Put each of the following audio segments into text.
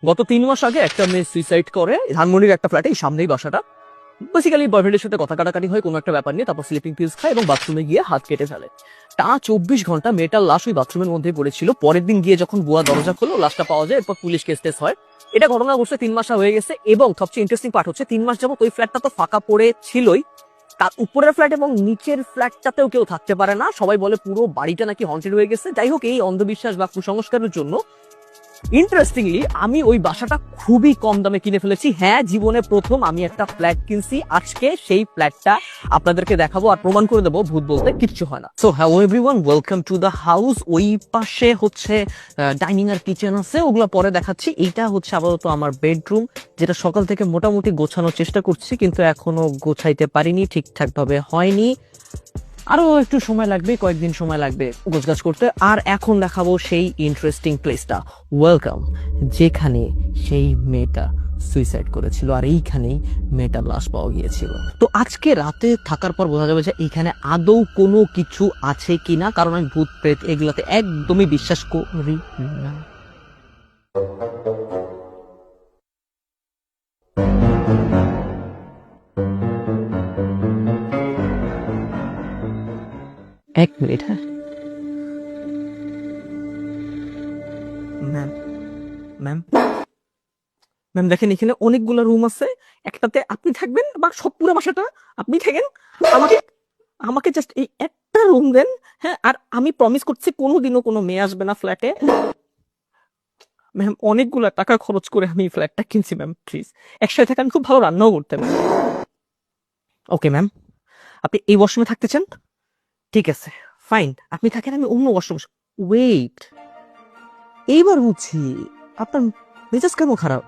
গত 3 মাস আগে একটা মেয়ে সুইসাইড করে ধানমন্ডির একটা ফ্ল্যাটে, এই সামনেই বাসাটা। বেসিক্যালি বয়ফ্রেন্ডের সাথে কথা কাটাকাটি হয় কোনো একটা ব্যাপার নিয়ে, তারপর স্লিপিং পিলস খায় এবং বাথরুমে গিয়ে হাত কেটে ফেলে। তা 24 ঘন্টা মেয়েটার লাশ ওই বাথরুমের মধ্যে পড়েছিল। পরের দিন গিয়ে যখন বুয়া দরজা খোলো, লাশটা পাওয়া যায়, এরপর পুলিশ কেস টেস হয়। এটা ঘটনা ঘটছে 3 মাস হয়ে গেছে এবং সবচেয়ে ইন্টারেস্টিং পার্ট হচ্ছে 3 মাস যাবত ওই ফ্ল্যাটটা তো ফাঁকা পড়ে ছিলই, তার উপরের ফ্ল্যাট এবং নিচের ফ্ল্যাটটাতেও কেউ থাকতে পারে না। সবাই বলে পুরো বাড়িটা নাকি হন্টেড হয়ে গেছে। যাই হোক, এই অন্ধবিশ্বাস বা কুসংস্কারের জন্য ইন্টারেস্টিংলি আমি ওই বাসাটা খুবই কম দামে কিনে ফেলেছি। হ্যাঁ, জীবনে প্রথম আমি একটা ফ্ল্যাট কিনছি। আজকে সেই ফ্ল্যাটটা আপনাদেরকে দেখাবো আর প্রমাণ করে দেবো ভূত বলতে কিচ্ছু হয় না। So hello everyone, welcome to the house. ওই পাশে হচ্ছে ডাইনিং আর কিচেন আছে, ওগুলো পরে দেখাচ্ছি। এইটা হচ্ছে আপাতত আমার বেডরুম, যেটা সকাল থেকে মোটামুটি গোছানোর চেষ্টা করছি, কিন্তু এখনো গোছাইতে পারিনি, ঠিকঠাক ভাবে হয়নি। আরো একটু সময় লাগবে, কয়েকদিন সময় লাগবে গোছগাছ করতে। আর এখন দেখাবো সেই ইন্টারেস্টিং প্লেসটা, ওয়েলকাম, যেখানে সেই মেয়েটা সুইসাইড করেছিল আর এইখানেই মেয়েটার লাশ পাওয়া গিয়েছিল। তো আজকে রাতে থাকার পর বোঝা যাবে যে এইখানে আদৌ কোনো কিছু আছে কিনা, কারণ আমি ভূত প্রেত এগুলাতে একদমই বিশ্বাস করি না। এক মিনিট, হ্যাঁ ম্যাম, ম্যাম ম্যাম দেখেন, এখানে অনেকগুলো রুম আছে, একটাতে আপনি থাকবেন বা সব পুরো বাসাটা আপনি থাকেন। আমাকে আমাকে জাস্ট এই একটা রুম দেন, হ্যাঁ, আর আমি প্রমিস করছি কোনোদিনও কোনো মেয়ে আসবে না ফ্ল্যাটে। ম্যাম অনেকগুলো টাকা খরচ করে আমি ফ্ল্যাটটা কিনছি ম্যাম, প্লিজ একসাথে থাকেন, খুব ভালো রান্নাও করতে ম্যাম। ওকে ম্যাম, আপনি এই ওয়াশরুমে থাকতে চান? ঠিক আছে, ফাইন, আপনি থাকেন, আমি অন্য ওয়াশরুম। ওয়েট, এইবার বুঝছি আপনার মেজাজ কেন খারাপ।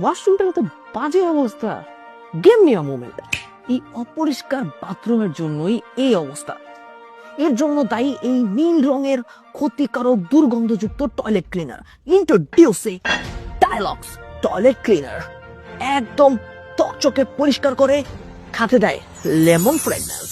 ওয়াশরুমটার তো বাজে অবস্থা। গেম নিয়া মোমেন্ট, এই অপরিষ্কার বাথরুমের জন্যই এই অবস্থা। এর জন্য দায়ী এই নীল রঙের ক্ষতিকারক দুর্গন্ধযুক্ত টয়লেট ক্লিনার। ইন্ট্রোডিউসিং ডায়লগস টয়লেট ক্লিনার, একদম চকচকে পরিষ্কার করে, সাথে দেয় লেমন ফ্রেগন্যান্স।